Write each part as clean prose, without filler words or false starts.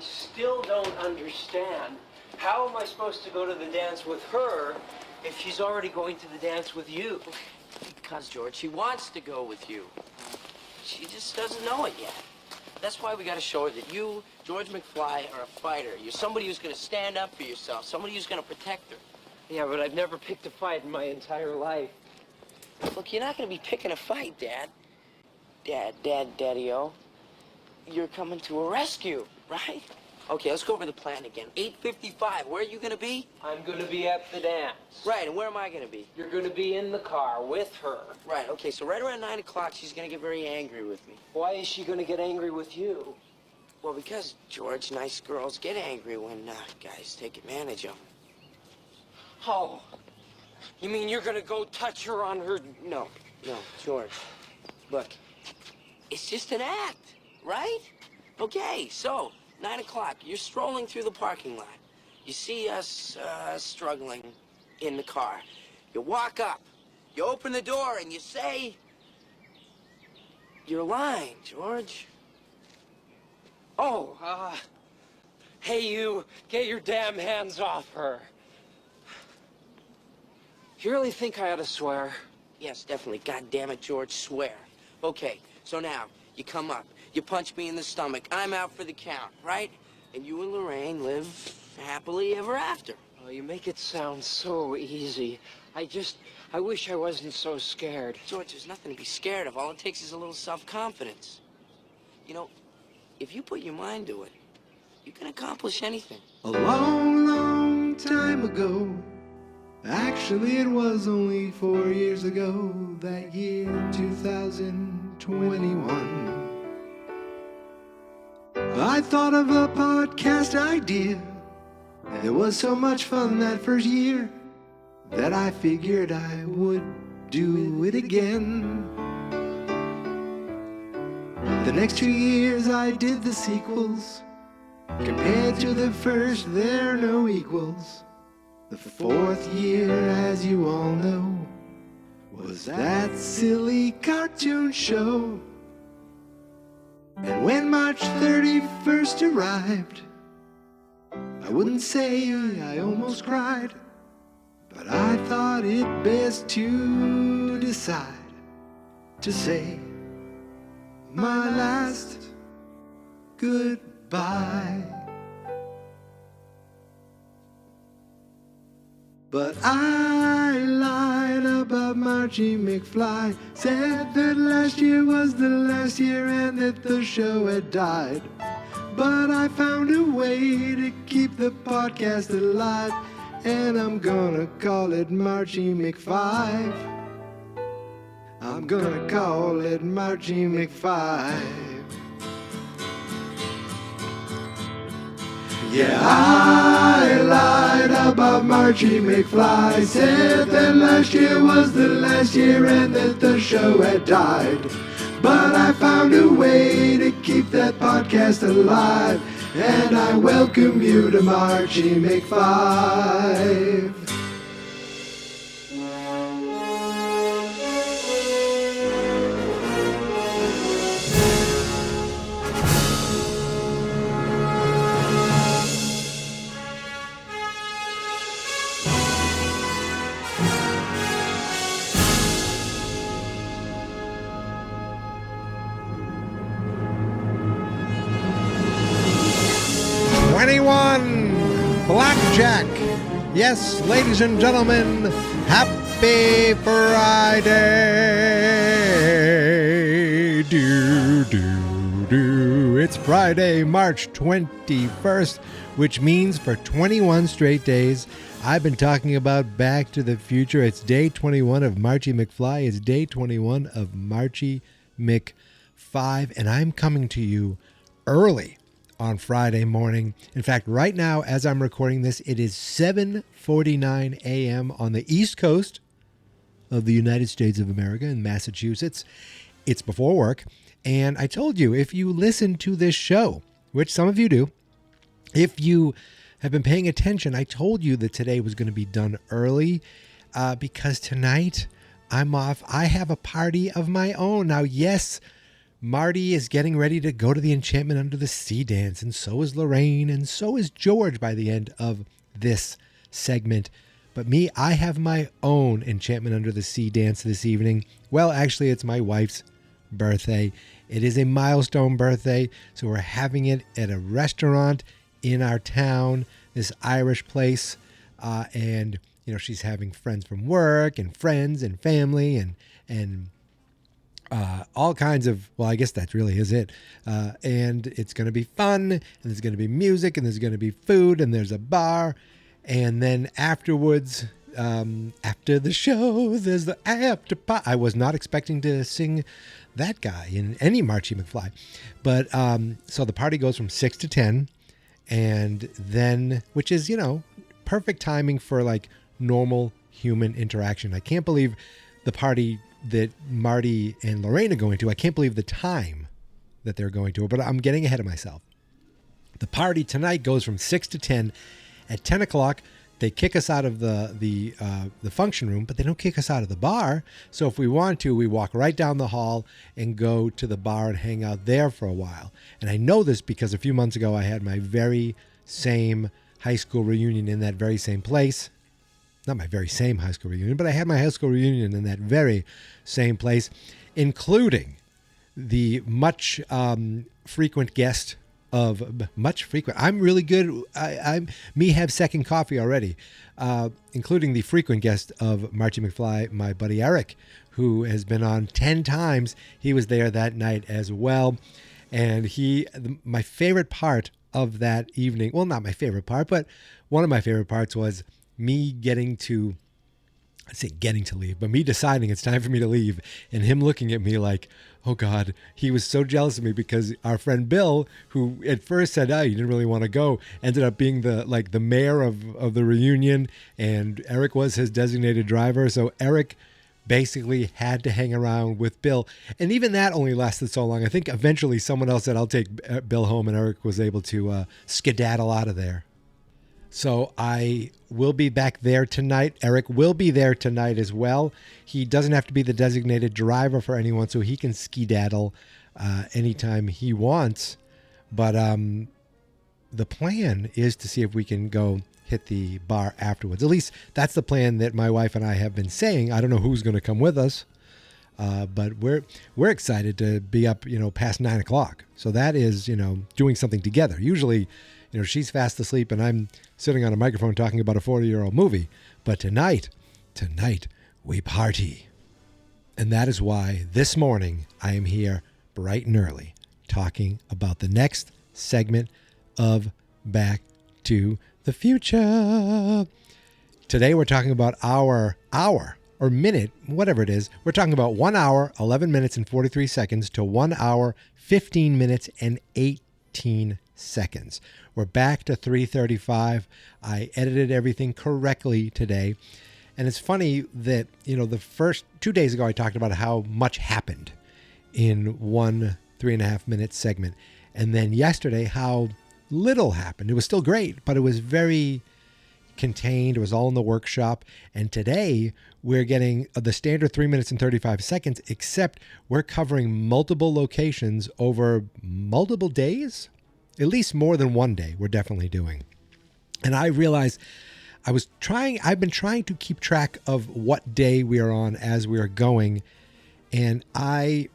still don't understand. How am I supposed to go to the dance with her if she's already going to the dance with you? Because, George, she wants to go with you. She just doesn't know it yet. That's why we got to show her that you, George McFly, are a fighter. You're somebody who's going to stand up for yourself, somebody who's going to protect her. Yeah, but I've never picked a fight in my entire life. Look, you're not going to be picking a fight, Dad. Daddy-o. You're coming to a rescue, right? Okay, let's go over the plan again. 8:55, where are you going to be? I'm going to be at the dance. Right, and where am I going to be? You're going to be in the car with her. Right, okay, so right around 9 o'clock, she's going to get very angry with me. Why is she going to get angry with you? Well, because, George, nice girls get angry when guys take advantage of them. Oh, you mean you're going to go touch her on her... No, George. Look, it's just an act, right? Okay, so... 9 o'clock, you're strolling through the parking lot. You see us struggling in the car. You walk up, you open the door, and you say, "You're lying, George." Oh, hey, you, get your damn hands off her. You really think I ought to swear? Yes, definitely. God damn it, George, swear. Okay, so now, you come up. You punch me in the stomach. I'm out for the count, right? And you and Lorraine live happily ever after. Oh, you make it sound so easy. I wish I wasn't so scared. George, there's nothing to be scared of. All it takes is a little self-confidence. You know, if you put your mind to it, you can accomplish anything. A long, long time ago. Actually, it was only 4 years ago. That year, 2021. I thought of a podcast idea. It was so much fun that first year that I figured I would do it again. The next 2 years I did the sequels. Compared to the first, there are no equals. The fourth year, as you all know, was that silly cartoon show. And when March 31st arrived, I wouldn't say I almost cried, but I thought it best to decide to say my last goodbye. But I lied about Marchy McFly, said that last year was the last year and that the show had died. But I found a way to keep the podcast alive, and I'm gonna call it Marchy McFIVE. I'm gonna call it Marchy McFIVE. Yeah, I lied about Marchy McFly, said that last year was the last year and that the show had died. But I found a way to keep that podcast alive, and I welcome you to Marchy McFIVE. 21 Blackjack. Yes, ladies and gentlemen, happy Friday. It's Friday, March 21st, which means for 21 straight days, I've been talking about Back to the Future. It's day 21 of Marchy McFly. It's day 21 of Marchy McFIVE, and I'm coming to you early on Friday morning. In fact, right now, as I'm recording this, it is 7:49 a.m. on the East Coast of the United States of America in Massachusetts. It's before work, and I told you, if you listen to this show, which some of you do, if you have been paying attention, I told you that today was going to be done early because tonight I'm off. I have a party of my own. Now, yes, Marty is getting ready to go to the Enchantment Under the Sea dance, and so is Lorraine, and so is George by the end of this segment. But me, I have my own Enchantment Under the Sea dance this evening. Well, actually, it's my wife's birthday. It is a milestone birthday, so we're having it at a restaurant in our town, this Irish place, and she's having friends from work and friends and family and all kinds of, well, I guess that really is it. And it's going to be fun, and there's going to be music, and there's going to be food, and there's a bar. And then afterwards, after the show, there's the after party. I was not expecting to sing that guy in any Marchy McFly. But so the party goes from 6 to 10. And then, which is, perfect timing for like normal human interaction. I can't believe the party that Marty and Lorraine are going to. I can't believe the time that they're going to, but I'm getting ahead of myself. The party tonight goes from 6 to 10. At 10 o'clock, they kick us out of the function room, but they don't kick us out of the bar. So if we want to, we walk right down the hall and go to the bar and hang out there for a while. And I know this because a few months ago, I had my very same high school reunion in that very same place. Not my very same high school reunion, but I had my high school reunion in that very same place, including the much frequent guest of much frequent. I'm really good. I'm me have second coffee already, including the frequent guest of Marchy McFly, my buddy Eric, who has been on 10 times. He was there that night as well. And my favorite part of that evening, well, not my favorite part, but one of my favorite parts was me getting to leave, but me deciding it's time for me to leave and him looking at me like, oh God, he was so jealous of me because our friend Bill, who at first said, oh, you didn't really want to go, ended up being the mayor of the reunion, and Eric was his designated driver. So Eric basically had to hang around with Bill. And even that only lasted so long. I think eventually someone else said, I'll take Bill home, and Eric was able to skedaddle out of there. So I will be back there tonight. Eric will be there tonight as well. He doesn't have to be the designated driver for anyone, so he can skedaddle anytime he wants. But the plan is to see if we can go hit the bar afterwards. At least that's the plan that my wife and I have been saying. I don't know who's going to come with us, but we're excited to be up, past 9 o'clock. So that is, doing something together. Usually, she's fast asleep and I'm sitting on a microphone talking about a 40-year-old movie. But tonight, we party. And that is why this morning I am here bright and early talking about the next segment of Back to the Future. Today we're talking about our hour or minute, whatever it is. We're talking about 1 hour, 11 minutes and 43 seconds to 1 hour, 15 minutes and 18 seconds. We're back to 3:35. I edited everything correctly today. And it's funny that, the first 2 days ago, I talked about how much happened in one 3.5 minute segment. And then yesterday, how little happened. It was still great, but it was very contained. It was all in the workshop. And today we're getting the standard 3 minutes and 35 seconds, except we're covering multiple locations over multiple days. At least more than one day we're definitely doing. And I realized I've been trying to keep track of what day we are on as we are going. And I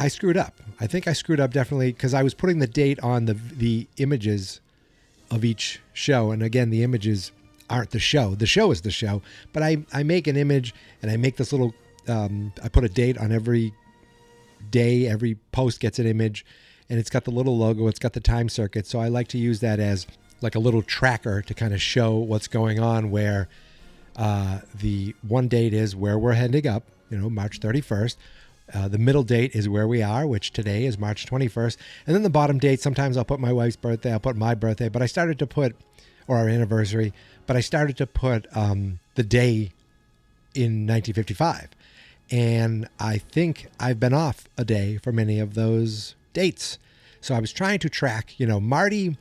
screwed up. I think I screwed up definitely because I was putting the date on the images of each show. And again, the images aren't the show. The show is the show. But I make an image and I make this little, I put a date on every day. Every post gets an image. And it's got the little logo. It's got the time circuit. So I like to use that as like a little tracker to kind of show what's going on, where the one date is where we're heading up, March 31st. The middle date is where we are, which today is March 21st. And then the bottom date, sometimes I'll put my wife's birthday, I'll put my birthday, but I started to put, or our anniversary, but I started to put the day in 1955. And I think I've been off a day for many of those dates. So I was trying to track, Marty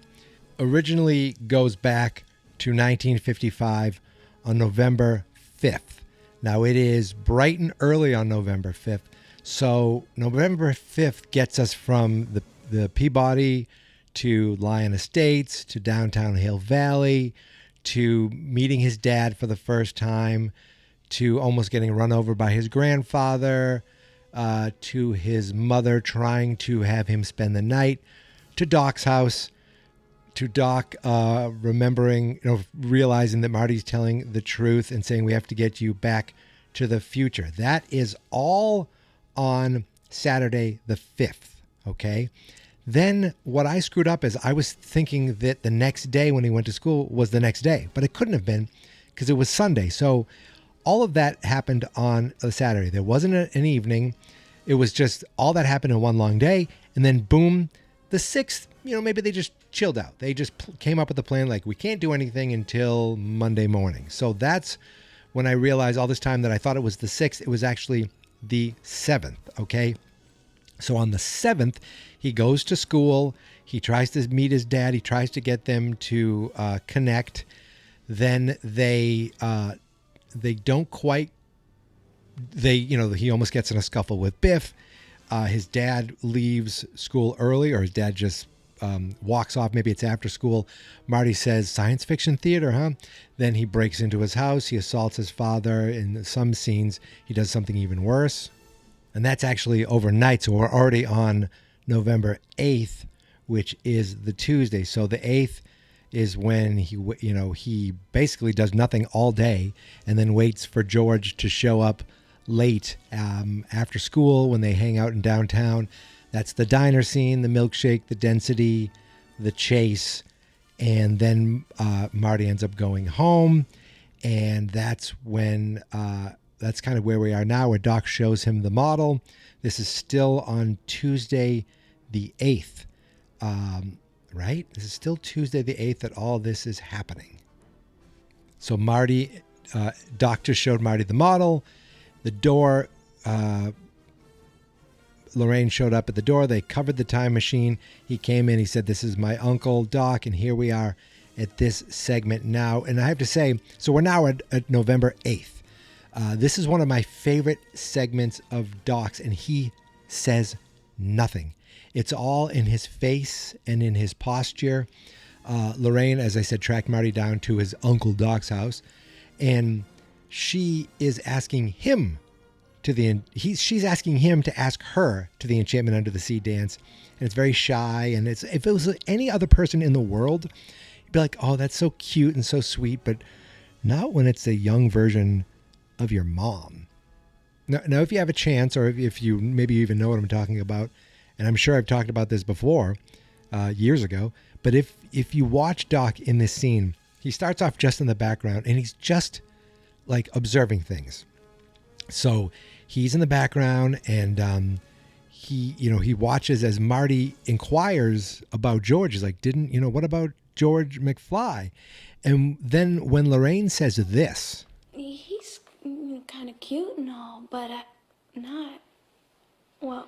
originally goes back to 1955 on November 5th. Now it is bright and early on November 5th. So November 5th gets us from the Peabody to Lyon Estates to downtown Hill Valley to meeting his dad for the first time to almost getting run over by his grandfather to his mother trying to have him spend the night to Doc's house to Doc remembering, realizing that Marty's telling the truth and saying we have to get you back to the future. That is all on Saturday the 5th, okay? Then what I screwed up is I was thinking that the next day when he went to school was the next day, but it couldn't have been because it was Sunday. So all of that happened on a Saturday. There wasn't an evening. It was just all that happened in one long day. And then boom, the 6th, maybe they just chilled out. They just came up with a plan like we can't do anything until Monday morning. So that's when I realized all this time that I thought it was the 6th. It was actually the 7th, okay? So on the 7th, he goes to school. He tries to meet his dad. He tries to get them to connect. Then they don't quite. He almost gets in a scuffle with Biff. His dad leaves school early, or his dad just walks off. Maybe it's after school. Marty says, "Science fiction theater, huh?" Then he breaks into his house. He assaults his father. In some scenes, he does something even worse. And that's actually overnight. So we're already on November 8th, which is the Tuesday. So the 8th is when he basically does nothing all day and then waits for George to show up late after school when they hang out in downtown. That's the diner scene, the milkshake, the density, the chase. And then Marty ends up going home. And that's when... that's kind of where we are now, where Doc shows him the model. This is still on Tuesday the 8th, right? This is still Tuesday the 8th that all this is happening. So Doc just showed Marty the model. The door, Lorraine showed up at the door. They covered the time machine. He came in. He said, "This is my uncle, Doc," and here we are at this segment now. And I have to say, so we're now at November 8th. This is one of my favorite segments of Doc's, and he says nothing. It's all in his face and in his posture. Lorraine, as I said, tracked Marty down to his Uncle Doc's house, and she is asking him she's asking him to ask her to the Enchantment Under the Sea dance, and it's very shy. And if it was any other person in the world, you'd be like, "Oh, that's so cute and so sweet," but not when it's a young version of your mom. Now, if you have a chance, or if you maybe even know what I'm talking about, and I'm sure I've talked about this before, years ago, but if you watch Doc in this scene, he starts off just in the background, and he's just like observing things. So he's in the background, and he watches as Marty inquires about George. He's like, what about George McFly? And then when Lorraine says this, he's kind of cute and all, but not. Well,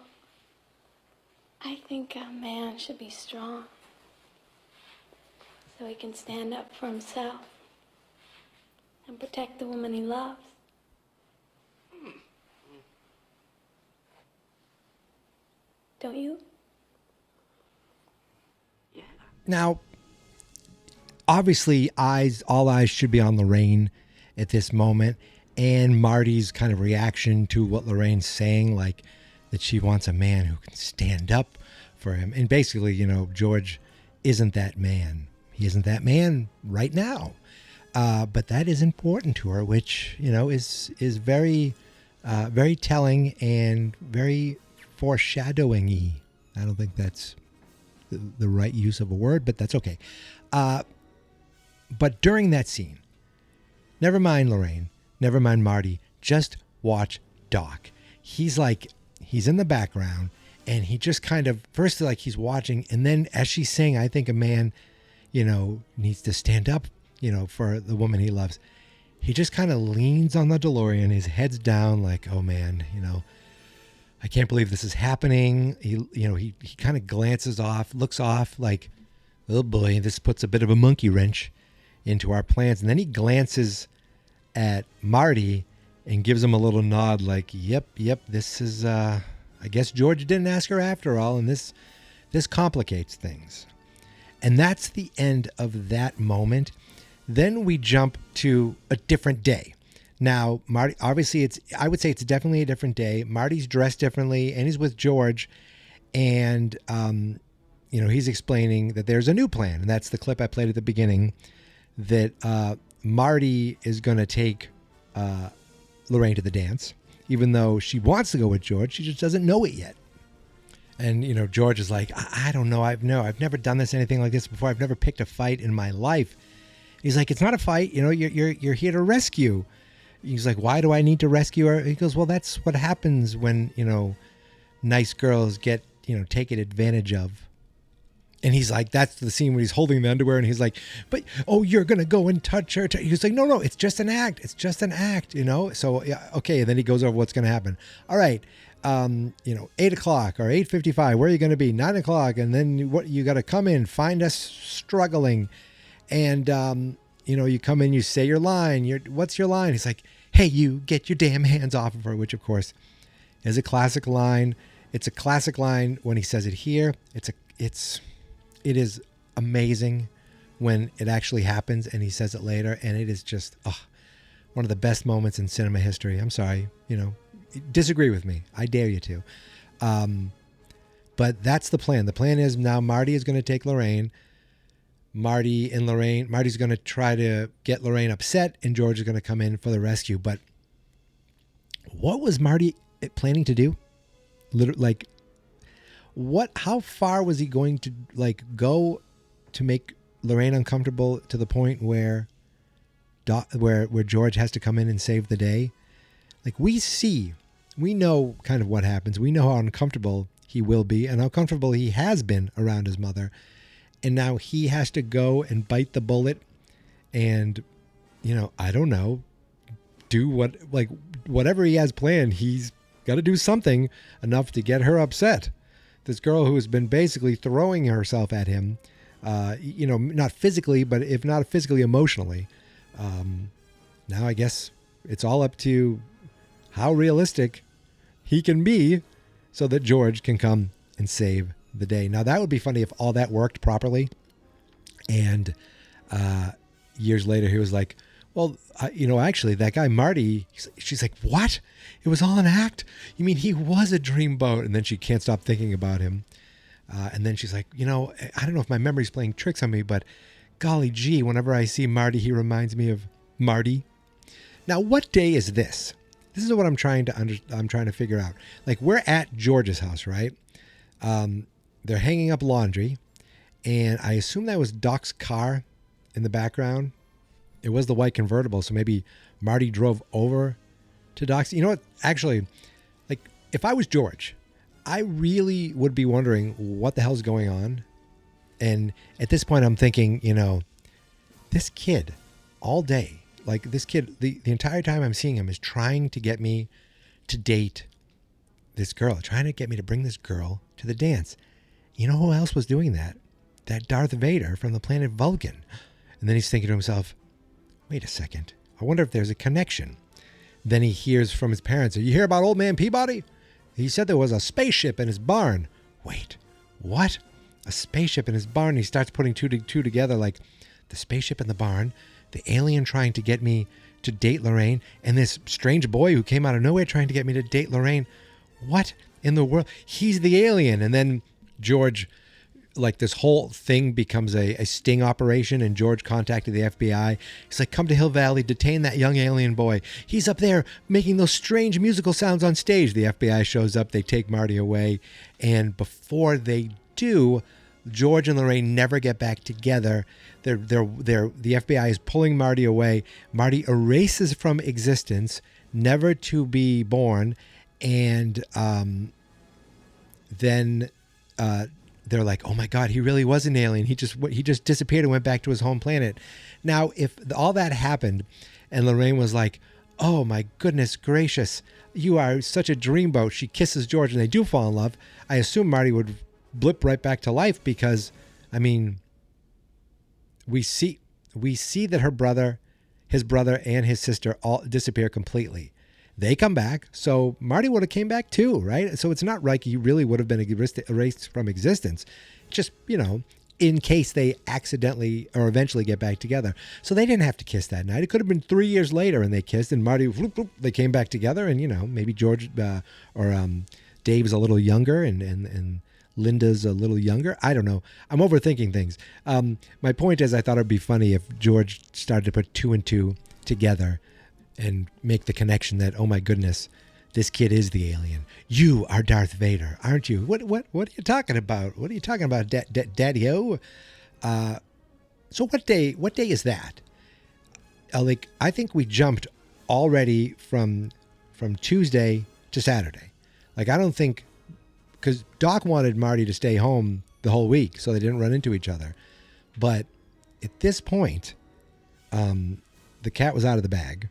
I think a man should be strong so he can stand up for himself and protect the woman he loves. Don't you? Yeah. now, obviously, all eyes should be on Lorraine at this moment, and Marty's kind of reaction to what Lorraine's saying, like that she wants a man who can stand up for him. And basically, George isn't that man. He isn't that man right now. But that is important to her, which, is very, very telling and very foreshadowing-y. I don't think that's the right use of a word, but that's okay. But during that scene, never mind Lorraine, never mind Marty, just watch Doc. He's in the background, and he just kind of, first like he's watching, and then as she's saying, I think a man, needs to stand up, for the woman he loves. He just kind of leans on the DeLorean, his head's down like, oh man, I can't believe this is happening. He kind of glances off, looks off like, oh boy, this puts a bit of a monkey wrench into our plans. And then he glances at Marty, and gives him a little nod like, yep, this is, I guess George didn't ask her after all, and this complicates things. And that's the end of that moment. Then we jump to a different day. Now, Marty, obviously I would say it's definitely a different day. Marty's dressed differently and he's with George, and, he's explaining that there's a new plan. And that's the clip I played at the beginning, that Marty is going to take Lorraine to the dance, even though she wants to go with George. She just doesn't know it yet. And, George is like, I don't know. I've never done anything like this before. I've never picked a fight in my life. He's like, it's not a fight. You're here to rescue. He's like, why do I need to rescue her? He goes, well, that's what happens when, nice girls get, taken advantage of. And he's like, that's the scene where he's holding the underwear, and he's like, but, you're going to go and touch her. He's like, no, it's just an act. It's just an act, So, yeah, okay. And then he goes over what's going to happen. All right. 8 o'clock or 8:55, where are you going to be? 9 o'clock. And then you got to come in, find us struggling. And, you come in, you say your line. What's your line? He's like, hey, you get your damn hands off of her, which of course is a classic line. It's a classic line when he says it here. It is amazing when it actually happens and he says it later. And it is just one of the best moments in cinema history. I'm sorry, disagree with me. I dare you to. But that's the plan. The plan is now Marty is going to take Lorraine. Marty's going to try to get Lorraine upset, and George is going to come in for the rescue. But what was Marty planning to do? How far was he going to go to make Lorraine uncomfortable to the point where George has to come in and save the day? We know kind of what happens. We know how uncomfortable he will be and how comfortable he has been around his mother. And now he has to go and bite the bullet and, I don't know, do whatever he has planned. He's got to do something enough to get her upset. This girl who has been basically throwing herself at him, not physically, but if not physically, emotionally. Now I guess it's all up to how realistic he can be so that George can come and save the day. Now that would be funny if all that worked properly. And years later, he was like, well, actually that guy, Marty, she's like, what? It was all an act? You mean he was a dreamboat? And then she can't stop thinking about him. And then she's like, I don't know if my memory's playing tricks on me, but golly gee, whenever I see Marty, he reminds me of Marty. Now, what day is this? This is what I'm trying to figure out. We're at George's house, right? They're hanging up laundry, and I assume that was Doc's car in the background. It was the white convertible, so maybe Marty drove over to Doc's. You know what? Actually, if I was George, I really would be wondering what the hell's going on. And at this point, I'm thinking, this kid all day, this kid, the entire time I'm seeing him is trying to get me to date this girl, trying to get me to bring this girl to the dance. You know who else was doing that? That Darth Vader from the planet Vulcan. And then he's thinking to himself, wait a second. I wonder if there's a connection. Then he hears from his parents, you hear about old man Peabody? He said there was a spaceship in his barn. Wait, what? A spaceship in his barn? He starts putting two together, the spaceship in the barn, the alien trying to get me to date Lorraine, and this strange boy who came out of nowhere trying to get me to date Lorraine. What in the world? He's the alien. And then George, this whole thing becomes a sting operation, and George contacted the FBI. He's like, come to Hill Valley, detain that young alien boy. He's up there making those strange musical sounds on stage. The FBI shows up. They take Marty away. And before they do, George and Lorraine never get back together. The FBI is pulling Marty away. Marty erases from existence, never to be born. And then they're like, oh my God, he really was an alien. He just disappeared and went back to his home planet. Now, if all that happened and Lorraine was like, oh my goodness gracious, you are such a dreamboat. She kisses George and they do fall in love. I assume Marty would blip right back to life because, we see that his brother and his sister all disappear completely. They come back, so Marty would have came back too, right? So it's not like he really would have been erased from existence. Just, in case they accidentally or eventually get back together. So they didn't have to kiss that night. It could have been 3 years later and they kissed, and Marty, whoop, whoop, they came back together, and, maybe George or Dave's a little younger and Linda's a little younger. I don't know. I'm overthinking things. My point is, I thought it'd be funny if George started to put two and two together and make the connection that, oh my goodness, this kid is the alien. You are Darth Vader, aren't you? What are you talking about? What are you talking about, Daddy-o? So what day is that? I think we jumped already from Tuesday to Saturday. I don't think, because Doc wanted Marty to stay home the whole week so they didn't run into each other. But at this point, the cat was out of the bag.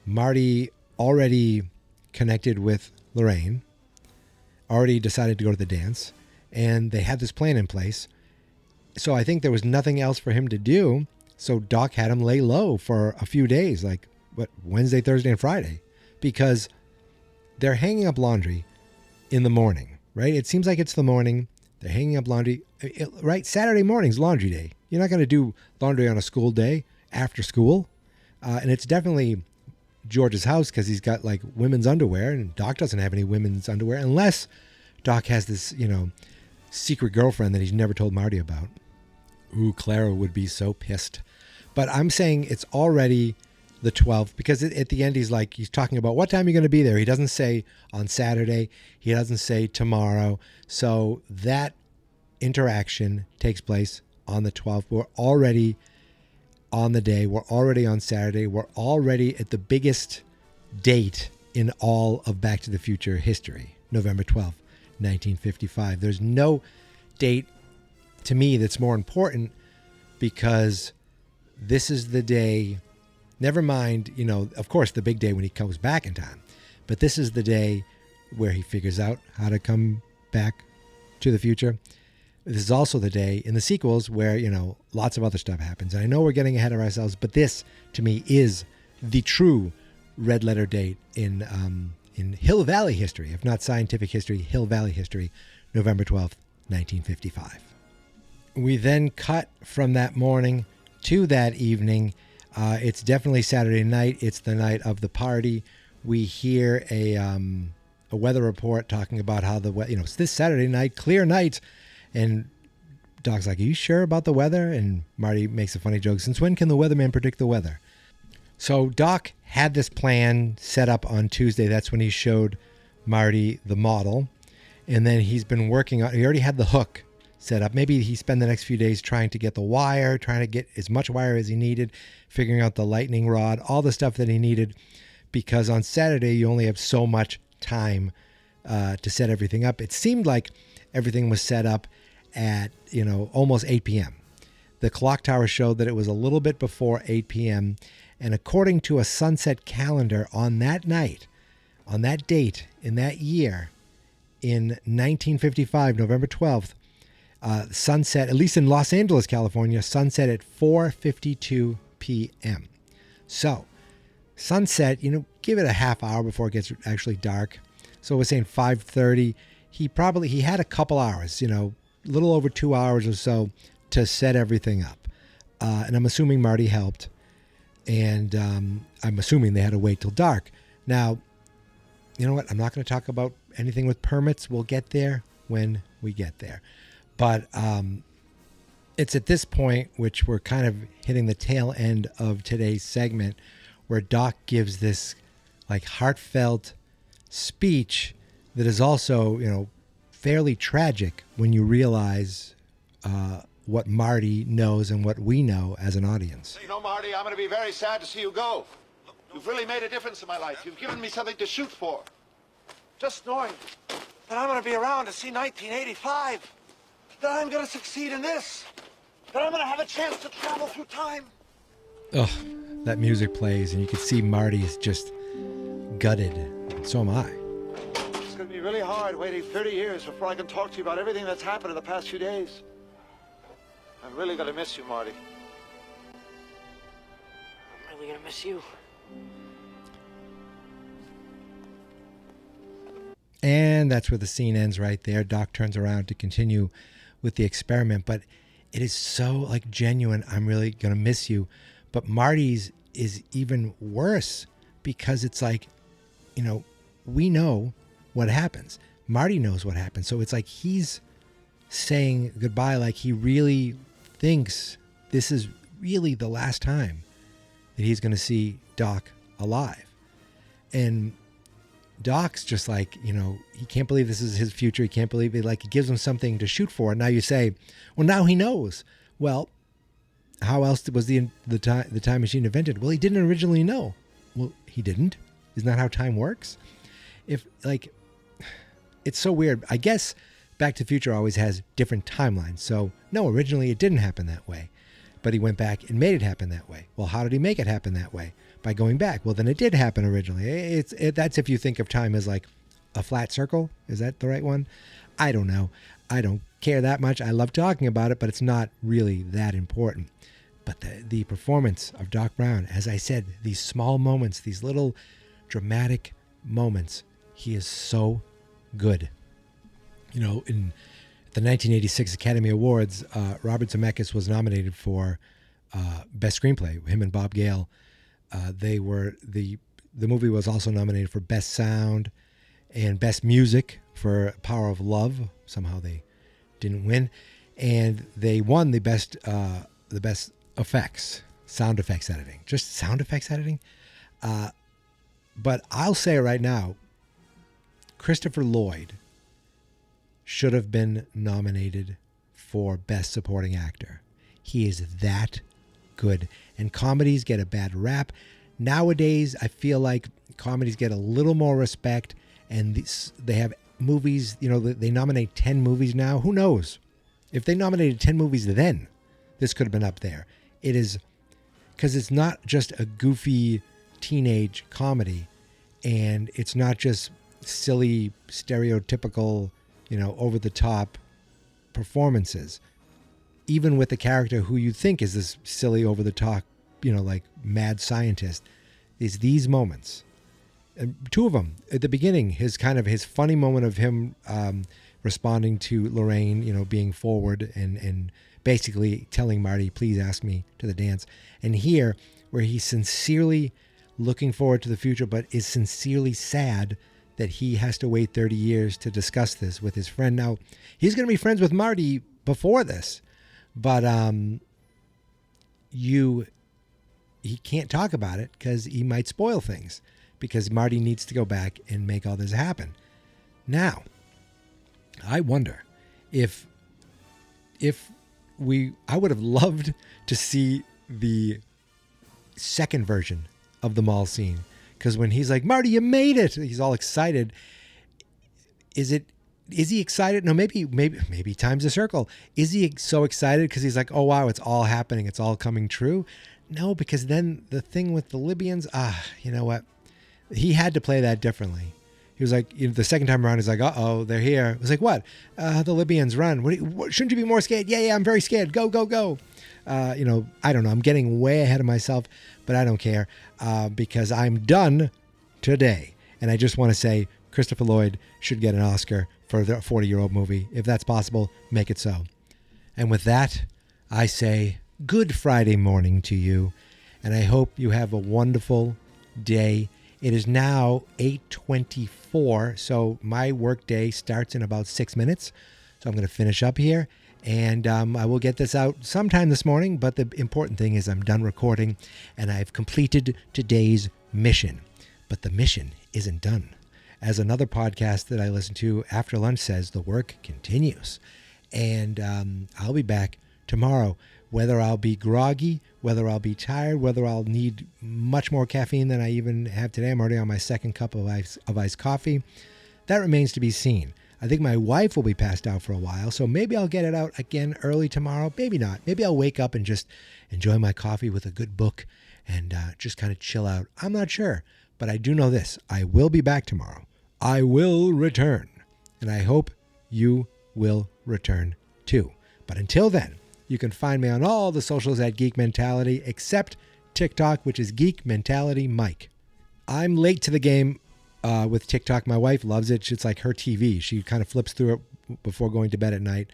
Marty already connected with Lorraine, already decided to go to the dance, and they had this plan in place. So I think there was nothing else for him to do. So Doc had him lay low for a few days, Wednesday, Thursday, and Friday, because they're hanging up laundry in the morning, right? It seems like it's the morning. They're hanging up laundry, right? Saturday morning's laundry day. You're not going to do laundry on a school day after school. And it's definitely George's house because he's got women's underwear, and Doc doesn't have any women's underwear unless Doc has this, secret girlfriend that he's never told Marty about. Ooh, Clara would be so pissed. But I'm saying it's already the 12th because at the end he's talking about what time you're going to be there. He doesn't say on Saturday. He doesn't say tomorrow. So that interaction takes place on the 12th. We're already on the day. We're already on Saturday. We're already at the biggest date in all of Back to the Future history, November 12th, 1955. There's no date to me that's more important because this is the day, never mind, of course, the big day when he comes back in time, but this is the day where he figures out how to come back to the future. This is also the day in the sequels where, lots of other stuff happens. And I know we're getting ahead of ourselves, but this, to me, is the true red letter date in Hill Valley history, if not scientific history, Hill Valley history, November 12th, 1955. We then cut from that morning to that evening. It's definitely Saturday night. It's the night of the party. We hear a weather report talking about how it's this Saturday night, clear night. And Doc's like, are you sure about the weather? And Marty makes a funny joke. Since when can the weatherman predict the weather? So Doc had this plan set up on Tuesday. That's when he showed Marty the model. And then he's been working on, he already had the hook set up. Maybe he spent the next few days trying to get the wire, trying to get as much wire as he needed, figuring out the lightning rod, all the stuff that he needed. Because on Saturday, you only have so much time to set everything up. It seemed like everything was set up at, almost 8 p.m. The clock tower showed that it was a little bit before 8 p.m. And according to a sunset calendar on that night, on that date, in that year, in 1955, November 12th, sunset, at least in Los Angeles, California, sunset at 4:52 p.m. So, sunset, give it a half hour before it gets actually dark. So we're saying 5:30. He had a couple hours, a little over 2 hours or so to set everything up. And I'm assuming Marty helped. And I'm assuming they had to wait till dark. Now, you know what? I'm not going to talk about anything with permits. We'll get there when we get there. But it's at this point, which we're kind of hitting the tail end of today's segment, where Doc gives this heartfelt speech that is also, fairly tragic when you realize what Marty knows and what we know as an audience. Marty, I'm going to be very sad to see you go. You've really made a difference in my life. You've given me something to shoot for. Just knowing that I'm going to be around to see 1985, that I'm going to succeed in this, that I'm going to have a chance to travel through time. Ugh, that music plays and you can see Marty is just gutted. So am I. It's going to be really hard waiting 30 years before I can talk to you about everything that's happened in the past few days. I'm really going to miss you, Marty. I'm really going to miss you. And that's where the scene ends right there. Doc turns around to continue with the experiment, but it is so like genuine. I'm really going to miss you. But Marty's is even worse because it's like, you know, we know what happens. Marty knows what happens. So it's like he's saying goodbye, like he really thinks this is really the last time that he's going to see Doc alive. And Doc's just like, you know, he can't believe this is his future. He can't believe it. Like, it gives him something to shoot for. And now you say, well, now he knows. Well, how else was the time machine invented? Well, he didn't originally know. Well, he didn't. Isn't that how time works? If, like, it's so weird. I guess Back to the Future always has different timelines. So, no, originally it didn't happen that way. But he went back and made it happen that way. Well, how did he make it happen that way? By going back. Well, then it did happen originally. That's if you think of time as like a flat circle. Is that the right one? I don't know. I don't care that much. I love talking about it, but it's not really that important. But the performance of Doc Brown, as I said, these small moments, these little dramatic moments, he is so good. You know, in the 1986 Academy Awards, Robert Zemeckis was nominated for Best Screenplay. Him and Bob Gale. The movie was also nominated for Best Sound and Best Music for Power of Love. Somehow they didn't win, and they won the best effects, sound effects editing, just sound effects editing. But I'll say right now, Christopher Lloyd should have been nominated for Best Supporting Actor. He is that good. And comedies get a bad rap. Nowadays, I feel like comedies get a little more respect, and they have movies, you know, they nominate 10 movies now. Who knows? If they nominated 10 movies then, this could have been up there. It is, because it's not just a goofy teenage comedy, and it's not just silly, stereotypical, you know, over-the-top performances. Even with the character who you think is this silly, over-the-top, you know, like mad scientist, is these moments. And two of them at the beginning, his funny moment of him responding to Lorraine, you know, being forward and basically telling Marty, please ask me to the dance. And here, where he's sincerely looking forward to the future, but is sincerely sad that he has to wait 30 years to discuss this with his friend. Now, he's going to be friends with Marty before this, but he can't talk about it because he might spoil things, because Marty needs to go back and make all this happen. Now, I wonder if I would have loved to see the second version of the mall scene, because when he's like, Marty, you made it, he's all excited. Is he excited? No, maybe time's a circle. Is he so excited because he's like, oh wow, it's all happening, it's all coming true? No, because then the thing with the Libyans, you know what? He had to play that differently. He was like, you know, the second time around, he's like, uh-oh, they're here. It was like, what? The Libyans, run. Shouldn't you be more scared? Yeah, I'm very scared. Go, go, go. You know, I don't know. I'm getting way ahead of myself, but I don't care because I'm done today. And I just want to say Christopher Lloyd should get an Oscar for the 40-year-old movie. If that's possible, make it so. And with that, I say good Friday morning to you, and I hope you have a wonderful day. It is now 8:24, so my work day starts in about 6 minutes. So I'm going to finish up here, and I will get this out sometime this morning, but the important thing is I'm done recording, and I've completed today's mission. But the mission isn't done. As another podcast that I listen to after lunch says, the work continues. And I'll be back tomorrow, whether I'll be groggy, whether I'll be tired, whether I'll need much more caffeine than I even have today. I'm already on my second cup of iced coffee. That remains to be seen. I think my wife will be passed out for a while, so maybe I'll get it out again early tomorrow. Maybe not. Maybe I'll wake up and just enjoy my coffee with a good book and just kind of chill out. I'm not sure, but I do know this. I will be back tomorrow. I will return, and I hope you will return too. But until then, you can find me on all the socials at Geek Mentality, except TikTok, which is Geek Mentality Mike. I'm late to the game. with TikTok. My wife loves it. It's like her TV. She kind of flips through it before going to bed at night.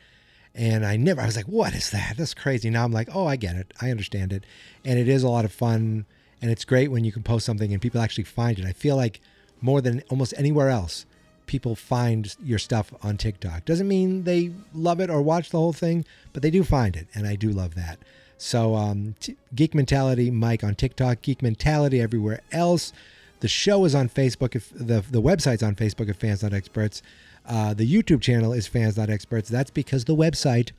And I was like, what is that? That's crazy. Now I'm like, oh, I get it. I understand it. And it is a lot of fun. And it's great when you can post something and people actually find it. I feel like more than almost anywhere else, people find your stuff on TikTok. Doesn't mean they love it or watch the whole thing, but they do find it. And I do love that. So Geek Mentality Mike on TikTok, Geek Mentality everywhere else. The show is on Facebook. If the website's on Facebook at Fans Not Experts. The YouTube channel is Fans Not Experts. That's because the website,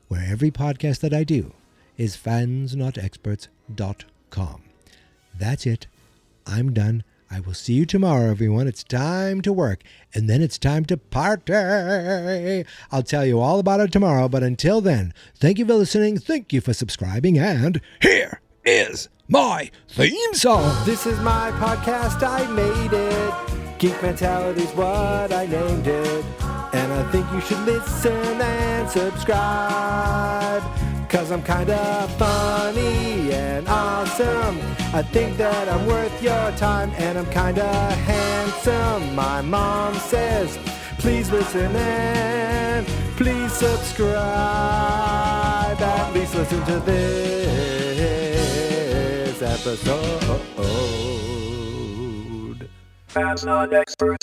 where every podcast that I do, is fansnotexperts.com. That's it. I'm done. I will see you tomorrow, everyone. It's time to work, and then it's time to party. I'll tell you all about it tomorrow, but until then, thank you for listening, thank you for subscribing, and here is my theme song. This is my podcast, I made it. Geek Mentality's what I named it. And I think you should listen and subscribe. 'Cause I'm kinda funny and awesome. I think that I'm worth your time, and I'm kinda handsome. My mom says, please listen and please subscribe. At least listen to this episode. Fans Not Experts.